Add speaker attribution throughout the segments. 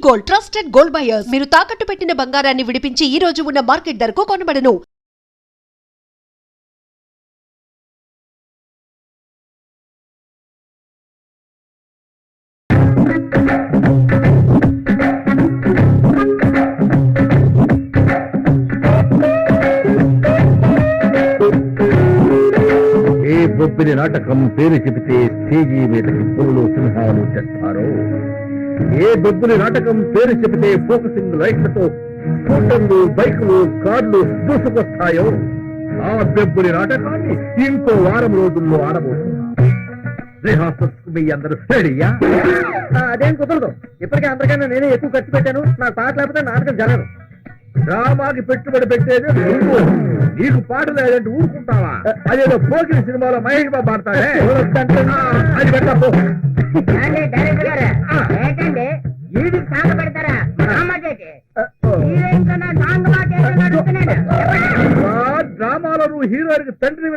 Speaker 1: Gold, trusted gold buyers. మీరు తాకట్టు పెట్టిన బంగారాన్ని విడిపించి ఈ రోజు ఉన్న మార్కెట్ ధరకు కొనబడను.
Speaker 2: బొబ్బిలి నాటకం పేరు చెబితే స్టేజీ మీదకి పులులు సింహాలు తెస్తారు. ఏ బొబ్బిలి నాటకం పేరు చెబితే ఫోకసింగ్ లైట్లతో స్కూటర్లు, బైకులు, కార్లు దూసుకొస్తాయో ఆ బొబ్బిలి నాటకాన్ని ఇంకో వారం రోజుల్లో ఆడబోతున్నా. రిహార్సల్స్ మీ అందరూ రెడీయా?
Speaker 3: అదేం కుదరదు. ఇప్పటికే అందరికన్నా నేనే ఎక్కువ ఖర్చు పెట్టాను. నాకు పాట లేకపోతే నాటకం జరగదు.
Speaker 2: డ్రామాకి పెట్టుబడి పెట్టేది నువ్వు. నీకు పాట లేదంటే ఊరుకుంటావా? అదేదో పోకిరి సినిమాలో మహేష్ బాబు ఆడతాడే అది పెట్టపో. డ్రామాలో నువ్వు హీరోయిన్ తండ్రి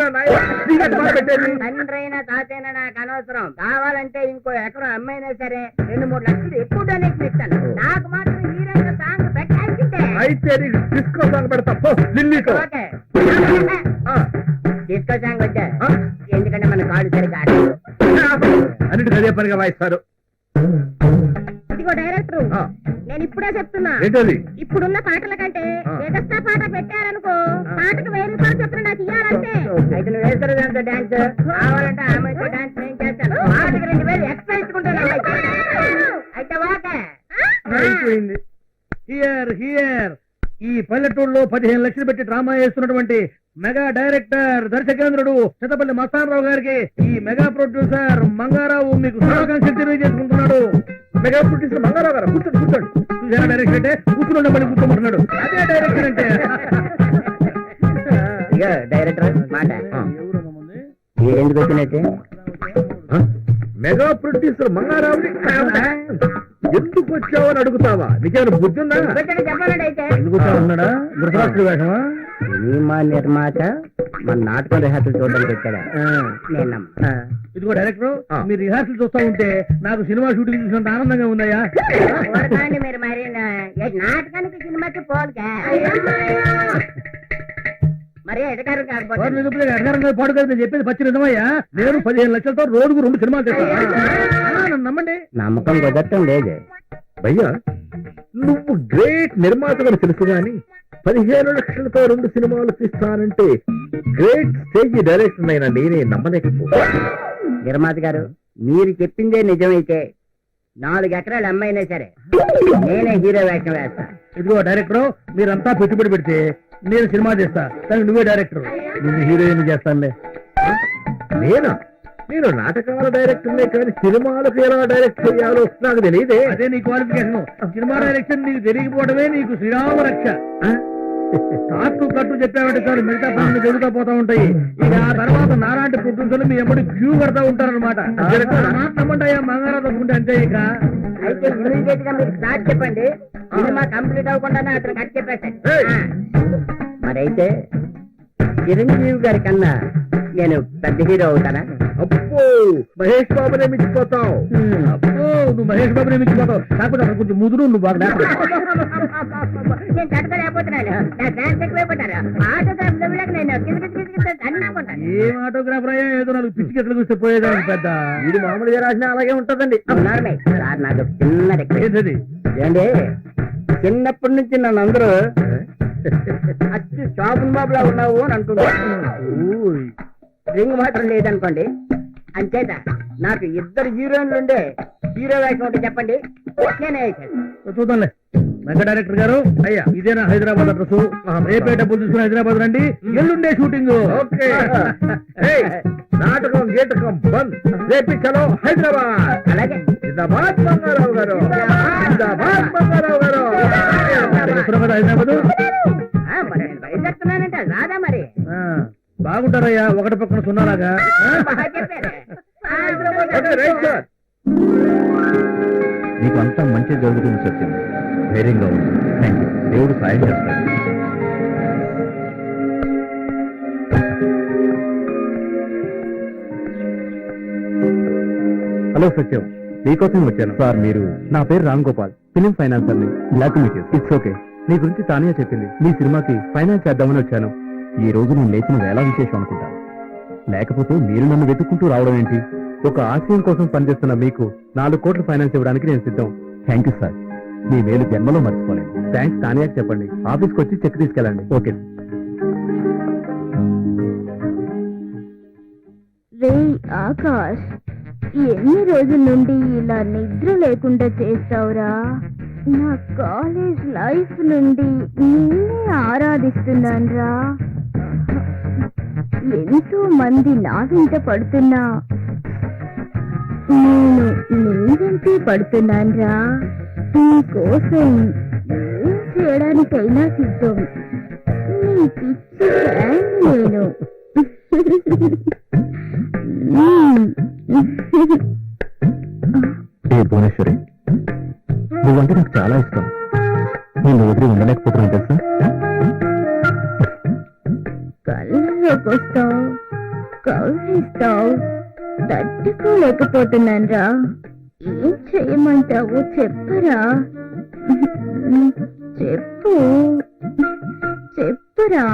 Speaker 2: పెట్టేది.
Speaker 3: తండ్రైనా తాతైనా నాకు అనవసరం. కావాలంటే ఇంకో ఎకరం అమ్మైనా సరే 2-3 లక్షలు ఎక్కువ డొనేషన్ ఇస్తాను. నాకు మాత్రం హీరోయిన్ సాంగ్ పెట్టాల్సిందే.
Speaker 2: అయితే నీకు డిస్కో సాంగ్ పెడతా పో. లిల్లీతో
Speaker 3: డిస్కో సాంగ్ వచ్చా. ఎందుకంటే మన కాళ్ళు సరిగా
Speaker 2: అన్నిటికీ అదే పనిగా వాయిస్తారు.
Speaker 3: ఇదిగో డైరెక్టర్, నేను ఇప్పుడే చెప్తున్నా, ఇప్పుడున్న పాటల కంటే ఎగస్ట్రా పాట పెట్టారనుకో పాటకు 1000 రూపాయలు చెప్తున్నా నాకు ఇవ్వాలంటే. అయితే నువ్వు వేస్తారు దాంతో డాన్స్. కావాలంటే ఆమెతో డాన్స్ నేను చేస్తాను. పాటకు 2000 ఎక్స్ట్రా ఇచ్చుకుంటాను. అయితే ఓకే.
Speaker 2: అయిపోయింది. హియర్ ఈ పల్లెటూరులో 15 లక్షలు పెట్టి డ్రామా చేస్తున్నటువంటి మెగా డైరెక్టర్, దర్శకేంద్రుడు చిత్తపల్లి మస్తానరావు గారికి ఈ మెగా ప్రొడ్యూసర్ మంగారావు మీకు శుభాకాంక్షలు తెలియజేసుకుంటున్నాడు. మెగా ప్రొడ్యూసర్ మంగారావు గారు కూర్చోండి కూర్చోండి. చూసారా డైరెక్టర్ అంటే కూర్చుని మళ్ళీ కూర్చోమంటున్నాడు. అదే డైరెక్టర్ అంటే.
Speaker 3: డైరెక్టర్ మాట ఎందుకు వచ్చినట్టే
Speaker 2: మెగా ప్రొడ్యూసర్ మంగారావుని ఎందుకు వచ్చావని అడుగుతావా? నీకేమైనా బుద్ధి ఉందా? ఎందుకు వచ్చావన్నాడా? గురురాష్ట్ర వేషమా?
Speaker 3: సినిమా నిర్మాత మన నాటకం రిహార్సల్ చూడడానికి వచ్చాడా?
Speaker 2: ఇదిగో డైరెక్టర్, మీరు రిహార్సల్ చూస్తా ఉంటే నాకు సినిమా షూటింగ్ చూసినంత ఆనందంగా ఉందయ్యా.
Speaker 3: మీరు మరి నాటకానికి సినిమాకి పోలికా మరి అధికారం కాకపోతే
Speaker 2: పాడు కదా చెప్పేది పచ్చి నిజమయ్యా. నేను 15 లక్షలతో రోజుకు 2 సినిమాలు చేస్తాను. నమ్మండి.
Speaker 3: నమ్మకం కుదరటం లేదు
Speaker 2: భయ్యా. నువ్వు గ్రేట్ నిర్మాతగా తెలుసు గాని 15 లక్షలతో 2 సినిమాలు తీస్తానంటే గ్రేట్ స్టేజ్ డైరెక్టర్ అయినా నేనే నమ్మలేకపో.
Speaker 3: నిర్మాత గారు, మీరు చెప్పిందే నిజమైతే 4 ఎకరాలు అమ్మైనా సరే నేనే హీరో వేషం వేస్తా.
Speaker 2: ఇదిగో డైరెక్టర్, మీరంతా పెట్టుబడి పెడితే నేను సినిమా చేస్తా, కానీ నువ్వే డైరెక్టర్. నేను హీరోయిన్ చేస్తానులే. నేనా? నేను నాటకాల డైరెక్టర్లే కానీ సినిమాలకు ఎలా డైరెక్ట్ చేయాలో నాకు తెలియదే. అదే నీ క్వాలిఫికేషన్. సినిమా డైరెక్షన్ నీకు తెలియకపోవడమే నీకు శ్రీరామ రక్ష. కట్టు చెప్పామంటే చాలు, మిగతా పనులు జరుగుతూ పోతా ఉంటాయి. ఇక ఆ తర్వాత నాలాంటి ప్రొడ్యూసర్లు మీ ఎప్పుడు క్యూ కడతా ఉంటారనమాట. నమ్మంటాయా మంగారావు తప్పుకుంటే అంతే. ఇక
Speaker 3: అయితే ఇమీడియట్ గా మీరు స్టార్ట్ చెప్పండి. సినిమా కంప్లీట్ అవ్వకుండానే అతను కట్ చెప్పేస్తాను. మరైతే చిరంజీవి గారి కన్నా నేను పెద్ద హీరో అవుతానా?
Speaker 2: అబ్బో, మహేష్ బాబునే మించిపోతావు. అబ్బో, నువ్వు మహేష్ బాబునే మించిపోతావు. కాకపోతే కొంచెం ముదురు నువ్వు బాగా.
Speaker 3: నేను తట్టుకోలేకపోతున్నాను.
Speaker 2: ఏం ఆటోగ్రాఫర్ అయ్యా? ఏదో నాకు పిచ్చి గెట్లు చూస్తే పోయేదాన్ని పెద్ద. ఇది మామూలుగా రాసినా అలాగే ఉంటదండి.
Speaker 3: సార్ నాకు చిన్న రిక్వెస్ట్ ఏంటి, చిన్నప్పటి నుంచి నన్ను అందరూ అచ్చు షాపున్ బాబులా ఉన్నావు అని అంటున్నారు. రింగ్ మాత్రం లేదనుకోండి. అంచేత నాకు 2 హీరోయిన్లు ఉండే హీరో వేషం ఒకటి చెప్పండి, నేనే
Speaker 2: చూద్దాంలే. మెగా డైరెక్టర్ గారు, అయ్యా ఇదేనా హైదరాబాద్ అడ్రస్? రేపే డబ్బులు తీసుకుని హైదరాబాద్ రండి. ఎల్లుండే షూటింగ్. నాటకం గీటకం బంద్. రేపు చలో హైదరాబాద్.
Speaker 3: అలాగే.
Speaker 2: జిందాబాద్ మంగారావు గారు, జిందాబాద్ మంగారావు గారు. హైదరాబాద్
Speaker 3: బయలుదేరుతున్నానంటే రాదా మరి?
Speaker 2: బాగుంటారయ్యా, ఒకటి పక్కన సున్నాలాగా. నీకు అంతా మంచి జరుగుతుంది సత్యం. ధైర్యంగా ఉంది. దేవుడు సాయం చేస్తాడు. హలో సత్యం, మీకోసం వచ్చాను సార్. మీరు నా పేరు రామ్ గోపాల్, ఫిలిం ఫైనాన్సర్ ని. Glad to meet you. It's okay. మీ గురించి తానియా చెప్పింది. మీ సినిమాకి ఫైనాన్స్ చేద్దామని వచ్చాను. ఈ రోజు నేను లేచిన వేళ విశేషం అనుకుంటాను. లేకపోతే మీరు నన్ను వెతుక్కుంటూ రావడం ఏంటి? ఒక ఆశయం కోసం పనిచేస్తున్న మీకు 4 కోట్ల ఫైనాన్స్ ఇవ్వడానికి నేను సిద్ధం. Thank you sir. మీ మేలు జన్మలో మర్చిపోలేదు. థ్యాంక్స్ తానియాకి చెప్పండి. ఆఫీస్కి వచ్చి చెక్ తీసుకెళ్ళండి. ఓకే.
Speaker 4: రే ఆకాష్, ఎన్ని రోజుల నుండి ఇలా నిద్ర లేకుండా చేస్తావురా? నా కాలేజ్ లైఫ్ నుండి నిన్నే ఆరాధిస్తున్నానురా. ఎంతో మంది నా వెంట పడుతున్నా నేను నీ వెంటే పడుతున్నానురా. నీ కోసం ఏం చేయడానికైనా సిద్ధం. నీ పిచ్చి ఫ్యాన్ నేను.
Speaker 2: భువనేశ్వరి, నువ్వంటే నాకు చాలా ఇష్టం. నేను వదిలి ఉండలేకపోతున్నాను తెలుసా?
Speaker 4: కళ్ళకొస్తావు, కౌగిస్తావు, తట్టుకోలేకపోతున్నాను రా. ఏం చేయమంటావు చెప్పరా? చెప్పు చెప్పురా.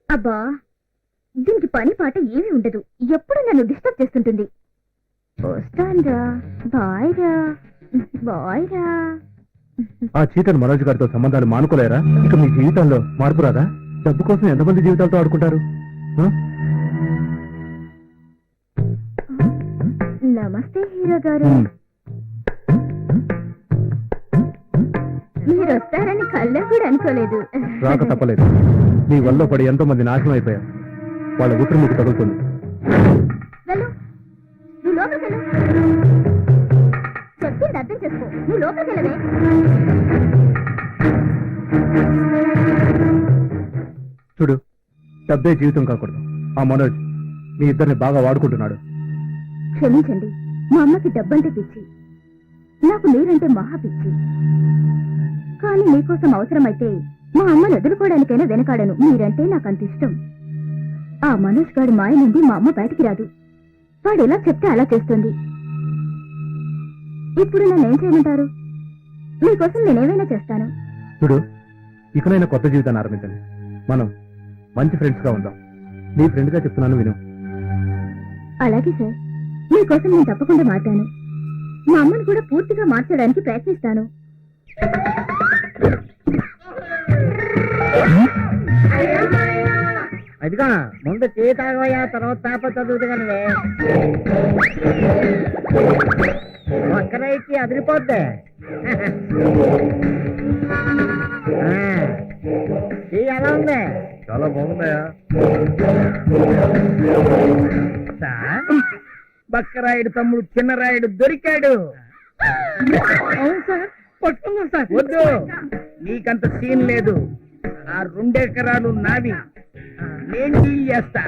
Speaker 4: అబ్బా, దీనికి పని పాట ఏమీ ఉండదు. ఎప్పుడు నన్ను డిస్టర్బ్ చేస్తుంటుంది. వస్తాన్రా, బాయ్ రా, బాయ్ రా.
Speaker 2: ఆ చీటన్ మనోజ్ గారితో సంబంధాలు మానుకోలేరా? ఇక మీ జీవితాల్లో మార్పు రాదా? డబ్బు కోసం ఎంతమంది జీవితాలతో ఆడుకుంటారు?
Speaker 4: నమస్తే హీరో గారు. మీరు వస్తారని కళ్ళ కూడా అనుకోలేదు.
Speaker 2: రాక తప్పలేదు. నీ వల్ల పడి ఎంతో మంది నాశనం అయిపోయారు. వాళ్ళ ఊపిరి మీకు తగులుతుంది.
Speaker 4: వెళ్ళు, నువ్వు లోపలికి వెళ్ళు. చెప్పింది అర్థం చేసుకో. నువ్వు లోపలికి వెళ్ళవే.
Speaker 2: చూడు, డబ్బే జీవితం కాకూడదు. ఆ మనోజ్ మీ ఇద్దరిని బాగా వాడుకుంటున్నాడు.
Speaker 4: క్షమించండి, మా అమ్మకి డబ్బంటే పిచ్చి, నాకు మీరంటే మహా పిచ్చి. కానీ మీకోసం అవసరమైతే మా అమ్మను వదులుకోవడానికైనా వెనకాడను. మీరంటే నాకు అంత ఇష్టం. ఆ మనోజ్ గారి మాయ నుండి మా అమ్మ బయటికి రాదు. వాడు ఎలా చెప్తే అలా చేస్తుంది. ఇప్పుడు నన్ను ఏం చేయమంటారు? మీకోసం నేనేమైనా చేస్తాను.
Speaker 2: చూడు, ఇకనైనా కొత్త జీవితాన్ని ఆరంభించండి. మనం మంచి ఫ్రెండ్స్ గా ఉందాం. నీ ఫ్రెండ్ గా చెప్తున్నాను, విను.
Speaker 4: అలాగే సార్, మీకోసం నేను తప్పకుండా మాట్లాను. మా అమ్మను కూడా పూర్తిగా మార్చడానికి ప్రయత్నిస్తాను.
Speaker 3: అదిగా ముందు టీ తాగవయ్యా, తర్వాత పేపర్ చదువుతు కనువే. ఒక్కరైతే అదిరిపోద్ది. టీ ఎలా ఉంది?
Speaker 2: చాలా బాగున్నాయా?
Speaker 3: బక్కరాయుడు తమ్ముడు చిన్నరాయుడు దొరికాడు. అవును సార్, పట్టుకుందాం సార్. వద్దు, నీకంత సీన్ లేదు. ఆ 2 ఎకరాలు నావి, నేను డీల్ చేస్తా.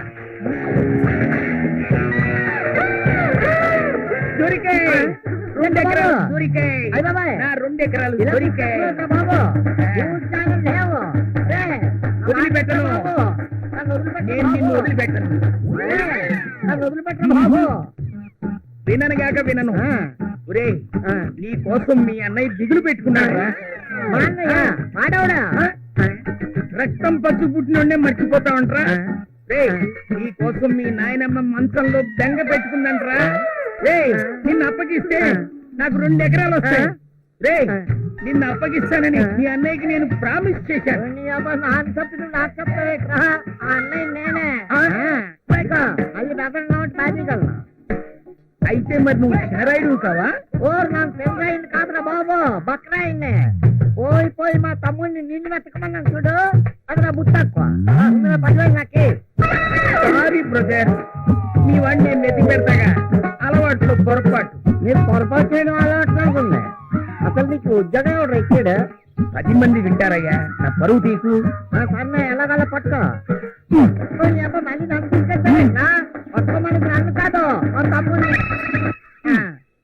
Speaker 3: దొరికాయి 2 ఎకరాలు, దొరికాయి నా 2 ఎకరాలు దొరికాయి. వదిలిపెట్టను, నేను నిన్ను వదిలిపెట్టను. విననుగాక వినను. ఒరే, నీ కోసం మీ అన్నయ్య దిగులు పెట్టుకున్నాడు. రక్తం పచ్చి పుట్టినోడే మర్చిపోతా ఉంటారా? రే, నీ కోసం మీ నాయనమ్మ మంచంలో బెంగ పెట్టుకుందంటరా. రే, నిన్ను అప్పగిస్తే నాకు 2 ఎకరాలు వస్తాయి. రే, నిన్ను అప్పగిస్తానని మీ అన్నయ్యకి నేను ప్రామిస్ చేశాను. అయితే మరి నువ్వు చెరాయుడు కావా? నాకు చెరాయుడు కాదురా బాబు, బక్రాయిన్నే. పోయి మా తమ్ముడిని నిన్ను వెతకమన్నాను చూడు, అది నా బుట్టక్కువ. నాకే సారీ బ్రదర్, నీ వాడిని నేను వెతికి పెడతాగా. అలవాట్లు పొరపాటు. నేను పొరపాటు చేయడం అలవాటు అనుకుంది. అసలు నీకు ఉద్యోగం ఎవరు ఇచ్చాడు? 10 మంది వింటారయ్యా, నా పరువు తీసు. సన్న ఎలాగలా పట్టుకో. మళ్ళీ నన్ను తీసుకెళ్తానండి. ఒక్క మనకి నన్ను కాదు, మా తమ్ముడిని.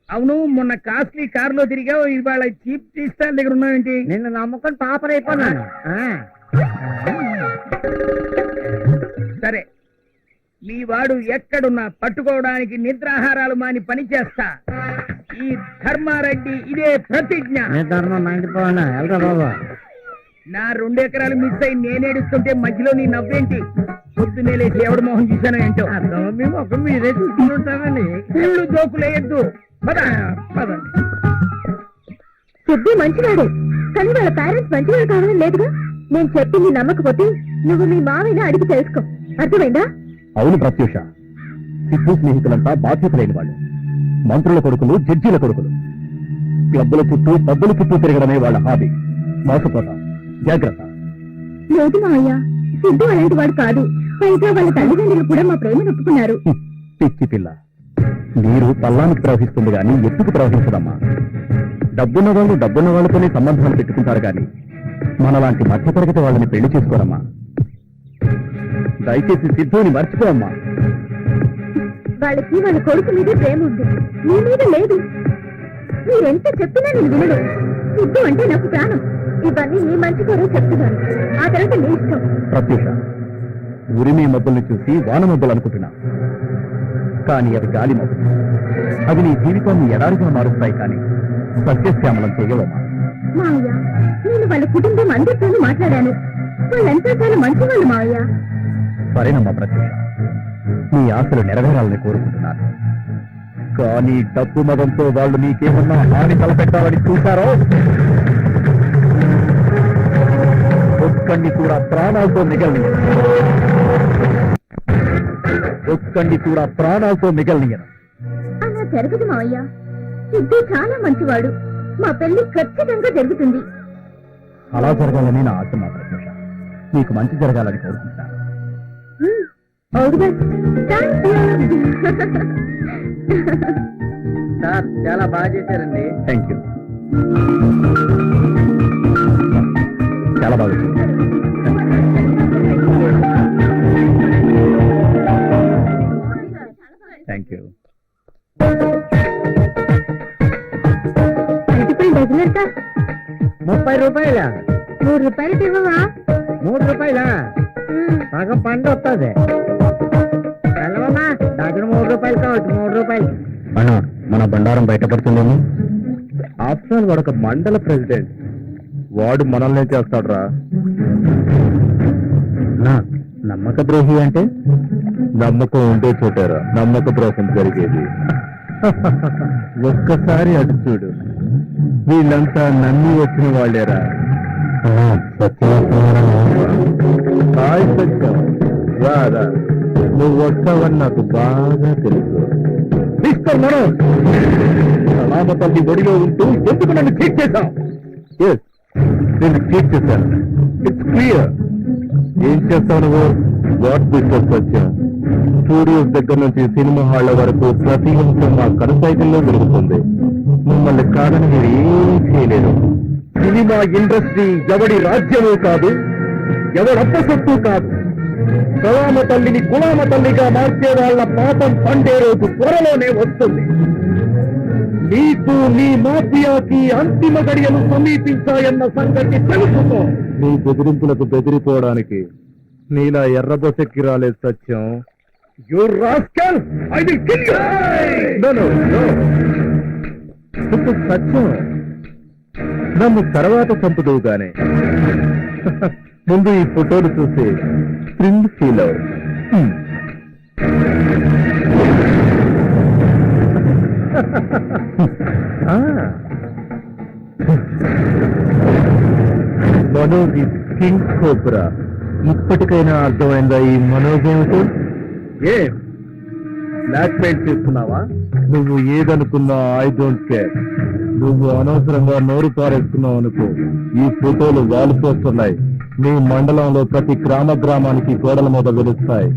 Speaker 3: అవును అవును మొన్న కాస్ట్లీ కార్ లో తిరిగావు, ఇవాళ చీప్ టీ స్టాల్ దగ్గర ఉన్నావేంటి? నిన్ను నమ్ముకొని పాపర్ అయిపోయినాను. సరే, మీ వాడు ఎక్కడున్నా పట్టుకోవడానికి నిద్రాహారాలు మాని పని చేస్తా. ఈ ధర్మారెడ్డి ఇదే ప్రతిజ్ఞ. బాబా, నా 2 ఎకరాలు మిస్ అయి నేనేడుస్తుంటే మధ్యలో నీ నవ్వేంటి? పొద్దున్నే లేచి ఎవడు మొహం చూశానో ఏంటో. మేము మీరే చూసుకుంటామని ఇల్లు జోకులేయద్దు.
Speaker 4: సిద్ధు మంచివాడే, కానీ వాళ్ళ పేరెంట్స్ మంచివాడు కావాలని లేదుగా. నేను చెప్పింది నమ్మకపోతే నువ్వు మీ మావిని అడిగి తెలుసుకో, అర్థమైందా?
Speaker 2: అవును ప్రత్యూష, సిద్ధు స్నేహితులంతా బాధ్యత లేని వాళ్ళు. మంత్రుల కొడుకులు, జడ్జీల కొడుకులు. క్లబ్బుల చుట్టూ, పబ్బుల చుట్టూ తిరగడమే వాళ్ళ హాబీ. మోసపోతాం, జాగ్రత్త.
Speaker 4: లేదు మావయ్య, సిద్ధు అలాంటి వాడు కాదు. పైగా వాళ్ళ తల్లిదండ్రులు కూడా మా ప్రేమను ఒప్పుకున్నారు.
Speaker 2: పిచ్చి పిల్ల, నీరు పల్లానికి ప్రవహిస్తుంది గాని ఎత్తుకు ప్రవహించదమ్మా. డబ్బున్న వాళ్ళు డబ్బున్న వాళ్ళతోనే సంబంధాలు పెట్టుకుంటారు గాని మనలాంటి మధ్యతరగతి వాళ్ళని పెళ్లి చేసుకోరమ్మా. దయచేసి సిద్ధుని మర్చిపోమ్మా.
Speaker 4: వాళ్ళకి వాళ్ళ కొడుకు మీద ప్రేమ ఉంది, నీ మీద లేదు. మీరెంత చెప్పినా నేను వినను. సిద్ధు అంటే నాకు ప్రాణం. ఇవన్నీ నీ మంచి కొరకు చెప్తున్నాను, ఆ తర్వాత నీ ఇష్టం.
Speaker 2: ప్రత్యూష, ఉరిమే మబ్బుల్ని చూసి వాన మబ్బులు అనుకుంటున్నా, కానీ అవి గాలి మబ్బులు. అవి నీ జీవితాన్ని ఎడారిగా మారుస్తాయి కానీ సస్యశ్యామలం చేయవమ్మా.
Speaker 4: మావయ్య, నేను వాళ్ళ కుటుంబం అందరితోనూ మాట్లాడాను. వాళ్ళంతా చాలా మంచివాళ్ళు మావయ్య.
Speaker 2: సరేనమ్మా ప్రత్యూష, నీ ఆశలు నెరవేరాలని కోరుకుంటున్నాను. కానీ డబ్బు మదంతో వాళ్ళు నీకేమన్నా హాని తలపెట్టాలని చూశారో ఒక్కండి కూడా ప్రాణాలతో మిగలనియను. ఒక్కండి కూడా ప్రాణాలతో మిగలనియను.
Speaker 4: అలా జరగదు మావయ్య. సిద్ధు చాలా మంచివాడు. మా పెళ్లి ఖచ్చితంగా జరుగుతుంది.
Speaker 2: అలా జరగాలని నా ఆశ మా ప్రత్యూష. నీకు మంచి జరగాలని కోరుకుంటున్నాను.
Speaker 3: సార్ చాలా బాగా చేశారండి.
Speaker 2: Thank you. చాలా బాగా థ్యాంక్ యూ.
Speaker 4: డజన్ ఎంత?
Speaker 3: 30 రూపాయల.
Speaker 4: 3 రూపాయలకి ఇవ్వవా?
Speaker 3: 3 రూపాయల సగం పండు వస్తుంది. వెళ్ళవమ్మా, డజన్ 3 రూపాయలు కావచ్చు. 3 రూపాయలు
Speaker 2: అన్నా, మన బండారం బయటపడుతుందేమో. ఆఫ్టర్ ఆల్ వాడు ఒక మండల ప్రెసిడెంట్. వాడు మనల్నే చేస్తాడు రా. నమ్మక ద్రోహి అంటే నమ్మకం ఉంటే చూటారా నమ్మక ద్రోహం జరిగేది. ఒక్కసారి అటు చూడు, వీళ్ళంతా నమ్మి వచ్చిన వాళ్ళేరా. రాదా, నువ్వు వస్తావని నాకు బాగా తెలుసు. మిస్టర్ మనోజ్, రామతల్లి ఒడిలో ఉంటూ ఎందుకు నన్ను చీట్ చేశావు? నేను చీట్ చేశాను, ఇట్స్ క్లియర్. ఏం చేస్తావు నువ్వు? వాట్ బిజినెస్ వచ్చావు? స్టూడియోస్ దగ్గర నుంచి సినిమా హాళ్ల వరకు ప్రతి అంశం మా కనుసైకిల్లో జరుగుతుంది. మిమ్మల్ని కాదని మీరు ఏం చేయలేరు. సినిమా ఇండస్ట్రీ ఎవడి రాజ్యమూ కాదు, ఎవడప్ప సొత్తు కాదు. కళామ తల్లిని కులామ తల్లిగా మార్చే వాళ్ళ పాపం పండే రోజు త్వరలోనే వస్తుంది. నీకు నీ మాఫియాకి అంతిమ గడియలు సమీపించాయన్న సంగతి తెలుసుకో. నీ బెదిరింపులకు బెదిరిపోవడానికి నీలా ఎర్రబొసెక్కి రాలేదు Satyam. You rascal, I will kill you. No no no, Satyam నన్ను తర్వాత చంపుదువు గానే ముందు ఈ ఫోటోలు చూసి థ్రిల్ ఫీల్ అవు. Manoj king cobra. ఇప్పటికైనా అర్థమైందా ఈ మనోజ్ ఏమిటో? ఏ బ్లాక్ మెయిల్ చేస్తున్నావా? నువ్వు ఏదనుకున్నా ఐ డోంట్ కేర్. నువ్వు అనవసరంగా నోరు పారేసుకున్నావు అనుకో, ఈ ఫోటోలు వాలిపోతున్నాయి. నీ మండలంలో ప్రతి గ్రామానికి గోడల మీద వెలుస్తాయి.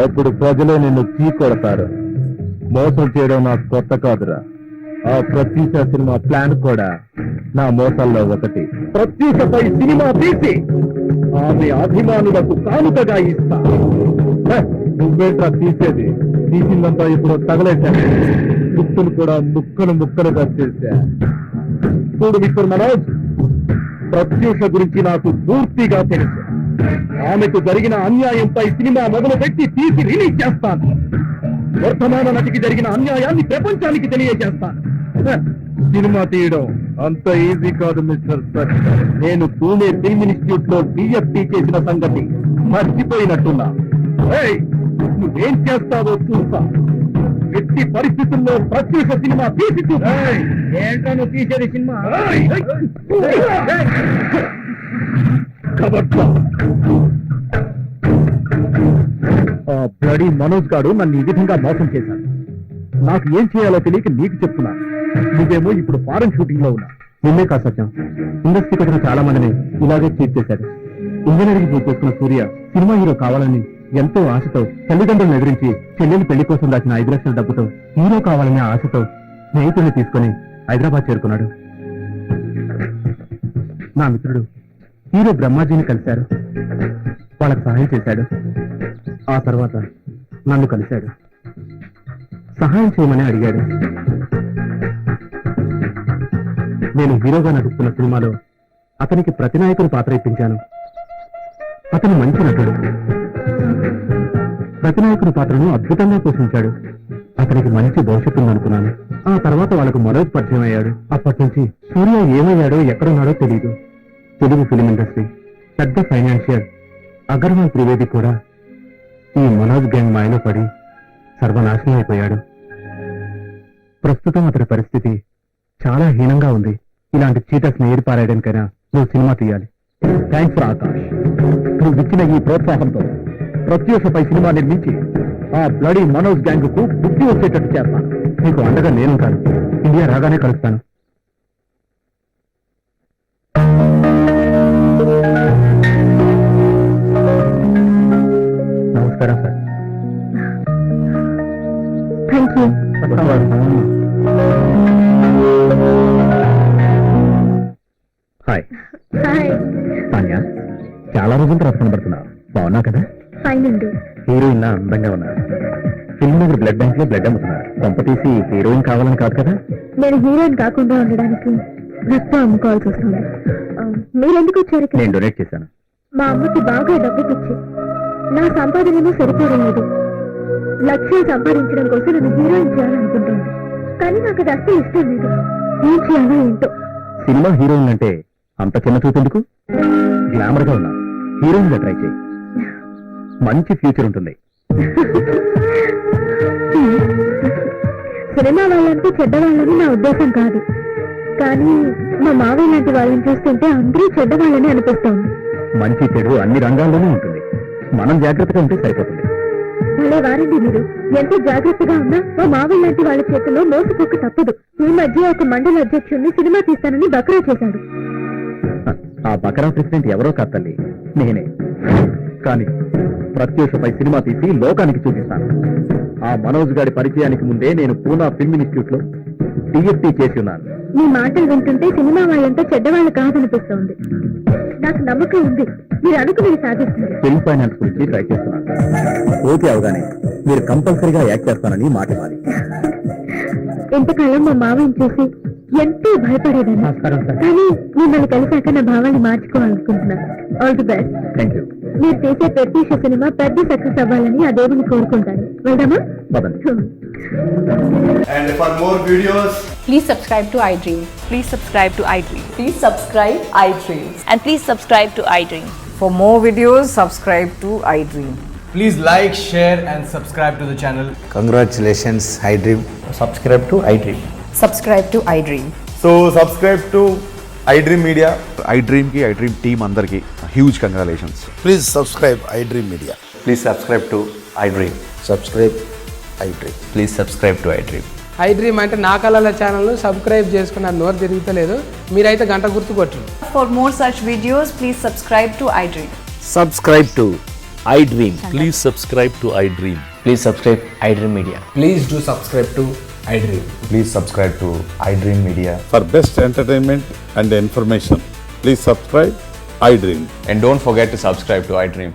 Speaker 2: అప్పుడు ప్రజలే నిన్ను చీకొడతారు. మోసం చేయడం నాకు కొత్త కాదురా. ఆ ప్రత్యూష సినిమా ప్లాన్ కూడా నా మోసాల్లో ఒకటి. ప్రత్యూషపై సినిమా తీసి ఆమె అభిమానులకు కానుకగా ఇస్తా. నువ్వేంట్రా తీసేది? తీసిందంతా ఇప్పుడు తగలేశాను. గుర్తును కూడా ముక్కలుగా చేశా. చూడు మిస్టర్ మనోజ్, ప్రత్యూష గురించి నాకు పూర్తిగా తెలుసు. ఆమెకు జరిగిన అన్యాయంపై సినిమా మొదలుపెట్టి తీసి రిలీజ్ చేస్తాను. వర్తమాన నటికి జరిగిన అన్యాయాన్ని ప్రపంచానికి తెలియజేస్తాను. సినిమా తీయడం అంత ఈజీ కాదు మిస్టర్ సర్. నేను పూణే ఫిల్మ్ ఇన్స్టిట్యూట్ లో డిఎఫ్టీ చేసిన సంగతి మర్చిపోయినట్టున్నా. ఏయ్, నువ్వేం చేస్తావో చూస్తా. ఎట్టి పరిస్థితుల్లో ప్రత్యూష సినిమా తీసి చూస్తా.
Speaker 3: ఏంటో నువ్వు తీసేది సినిమా?
Speaker 2: ఆ బ్లడీ మనోజ్ గాడు నన్ను ఈ విధంగా మోసం చేశాడు. నాకు ఏం చేయాలో తెలియక నీకు చెప్తున్నా. నువ్వేమో ఇప్పుడు ఫారెన్ షూటింగ్ లో ఉన్నా. నిన్నే కాదు సత్యం, ఇండస్ట్రీకి వచ్చిన చాలా మందిని ఇలాగే చీట్ చేశాడు. ఇంజనీరింగ్ పూర్తి చేసుకున్న సూర్య సినిమా హీరో కావాలని ఎంతో ఆశతో తల్లిదండ్రులను ఎదిరించి చెల్లెలు పెళ్లి కోసం దాచిన 5 లక్షల డబ్బుతో హీరో కావాలనే ఆశతో స్నేహితుడిని తీసుకుని హైదరాబాద్ చేరుకున్నాడు. నా మిత్రుడు హీరో బ్రహ్మాజీని కలిశారు. వాళ్ళకి సహాయం చేశాడు. ఆ తర్వాత నన్ను కలిశాడు. సహాయం చేయమని అడిగాడు. నేను హీరోగా నటిస్తున్న సినిమాలో అతనికి ప్రతినాయకుని పాత్ర ఇప్పించాను. అతను మంచి నటుడు. ప్రతినాయకుని పాత్రను అద్భుతంగా పోషించాడు. అతనికి మంచి భవిష్యత్తు ఉందనుకున్నాను. ఆ తర్వాత వాళ్ళకు మనోజ్ పరిచయం అయ్యాడు. అప్పటి నుంచి సూర్య ఏమయ్యాడో ఎక్కడున్నాడో తెలియదు. తెలుగు ఫిలిం ఇండస్ట్రీ పెద్ద ఫైనాన్షియర్ అగర్వాల్ త్రివేది కూడా ఈ మనోజ్ గ్యాంగ్ మాయలో పడి సర్వనాశనం అయిపోయాడు. ప్రస్తుతం అతని పరిస్థితి చాలా హీనంగా ఉంది. ఇలాంటి చీటర్స్ ని ఏర్పారాయడానికైనా నువ్వు సినిమా తీయాలి. Thanks for Akash. నువ్వు ఇచ్చిన ఈ ప్రోత్సాహంతో ప్రత్యూషపై సినిమా నిర్మించి ఆ బ్లడీ మనోజ్ గ్యాంగ్ కు బుద్ధి వచ్చేటట్టు చేస్తాను. నీకు అండగా నేను కాదు, ఇండియా రాగానే కలుస్తాను. నమస్కారం sir.
Speaker 4: Thank you.
Speaker 2: Hi
Speaker 4: hi.
Speaker 2: Tanya, చాలా రోజుల తర్వాత కనబడుతున్నావు. బాగున్నా కదా?
Speaker 4: ఫైన్ అండి.
Speaker 2: హీరోయిన్ లా అందంగా ఉన్నారు. ఫిల్మ్ నగర్ బ్లడ్ బ్యాంక్ లో బ్లడ్ అమ్ముతున్నారు. కొంప తీసి హీరోయిన్ కావాలని కాదు కదా?
Speaker 4: నేను హీరోయిన్ కాకుండా ఉండడానికి రక్తం అమ్ముకోవాల్సి వస్తుంది. మీరెందుకు వచ్చారు ఇక్కడ?
Speaker 2: నేను డొనేట్ చేశాను.
Speaker 4: మా అమ్మకి బాగా డబ్బు పిచ్చి. నా సంపాదనేమో సరిపోవడం లేదు. లక్ష్యం సంపాదించడం కోసం నన్ను హీరోయిన్ చేయాలనుకుంటుంది. కానీ నాకు అది అస్సలు ఇష్టం లేదు. ఏం చేయాలో ఏంటో.
Speaker 2: సినిమా హీరోయిన్ అంటే అంత చిన్న చూపెందుకు? గ్లామర్ గా ఉన్నా హీరోయిన్ గా ట్రై చేయి. మంచి ఫ్యూచర్ ఉంటుంది.
Speaker 4: సినిమా వాళ్ళంటే చెడ్డవాళ్ళని నా ఉద్దేశం కాదు. కానీ మా మావయ్య లాంటి వాళ్ళని చూస్తుంటే అందరూ చెడ్డవాళ్ళని అనిపిస్తోంది.
Speaker 2: మంచి చెడు అన్ని రంగాల్లోనూ ఉంటుంది. మనం జాగ్రత్తగా ఉంటే సరిపోతుంది.
Speaker 4: భలే వారండి మీరు. ఎంత జాగ్రత్తగా ఉన్నా మా మావయ్య లాంటి వాళ్ళ చేతిలో మోసపోక తప్పదు. ఈ మధ్య ఒక మండల అధ్యక్షుడిని సినిమా తీస్తానని బకరా చేశాడు.
Speaker 2: ఆ బకరా ప్రెసిడెంట్ ఎవరో కాదు తల్లి, నేనే. కానీ ప్రత్యూషపై సినిమా తీసి లోకానికి చూపిస్తాను. ఆ మనోజ్ గారి పరిచయానికి ముందే నేను పూనా ఫిల్మ్ ఇన్స్టిట్యూట్ లో డిఎఫ్టీ చేసి ఉన్నాను.
Speaker 4: మీ మాటలు వింటుంటే సినిమా వాళ్ళంతా చెడ్డవాళ్ళు కాదనిపిస్తోంది. నాకు నమ్మకం ఉంది మీరు అనుకునేది సాధిస్తారు.
Speaker 2: ఫిల్మ్ ఫైనాన్స్ గురించి ట్రై చేస్తున్నాను. ఓకే అవగానే మీరు కంపల్సరీగా యాక్ట్ చేస్తానని మాట ఇవ్వాలి.
Speaker 4: ఇంతకాలం మా మావయ్యని చూసి ఎంతో భయపడేదాన్ని. కానీ మిమ్మల్ని కలిసాక నా భావాన్ని మార్చుకోవాలనుకుంటున్నాను. All the best.
Speaker 2: Thank you.
Speaker 4: మీరు చేసే ప్రత్యూష సినిమా పెద్ద సక్సెస్ అవ్వాలని ఆ దేవుని కోరుకుంటాను. వెళ్దామా?
Speaker 5: And for more videos,
Speaker 6: Please subscribe to iDream.
Speaker 7: Please subscribe to iDream.
Speaker 6: Please subscribe iDream.
Speaker 7: And please subscribe to iDream.
Speaker 6: For more videos, subscribe to iDream.
Speaker 5: please like, share and subscribe to the channel.
Speaker 8: Congratulations, iDream.
Speaker 5: Subscribe to iDream.
Speaker 6: Subscribe to iDream.
Speaker 5: So subscribe to iDream Media.
Speaker 8: iDream ki iDream team andarki huge congratulations.
Speaker 9: Please subscribe iDream Media.
Speaker 8: Please subscribe to iDream.
Speaker 9: Subscribe iDream.
Speaker 8: Please subscribe to iDream.
Speaker 10: iDream అంటే నా కళల channel subscribe చేసుకున్న నోరు తిరుగుతలేదు. మీరైతే గంట గుర్తు కొట్టండి.
Speaker 6: For more such videos, please subscribe to iDream.
Speaker 8: Subscribe to iDream.
Speaker 11: Please subscribe to iDream.
Speaker 8: Please subscribe iDream Media.
Speaker 5: Please do subscribe to iDream.
Speaker 8: Please subscribe to iDream Media.
Speaker 9: For best entertainment and information, please subscribe iDream.
Speaker 11: And don't forget to subscribe to iDream.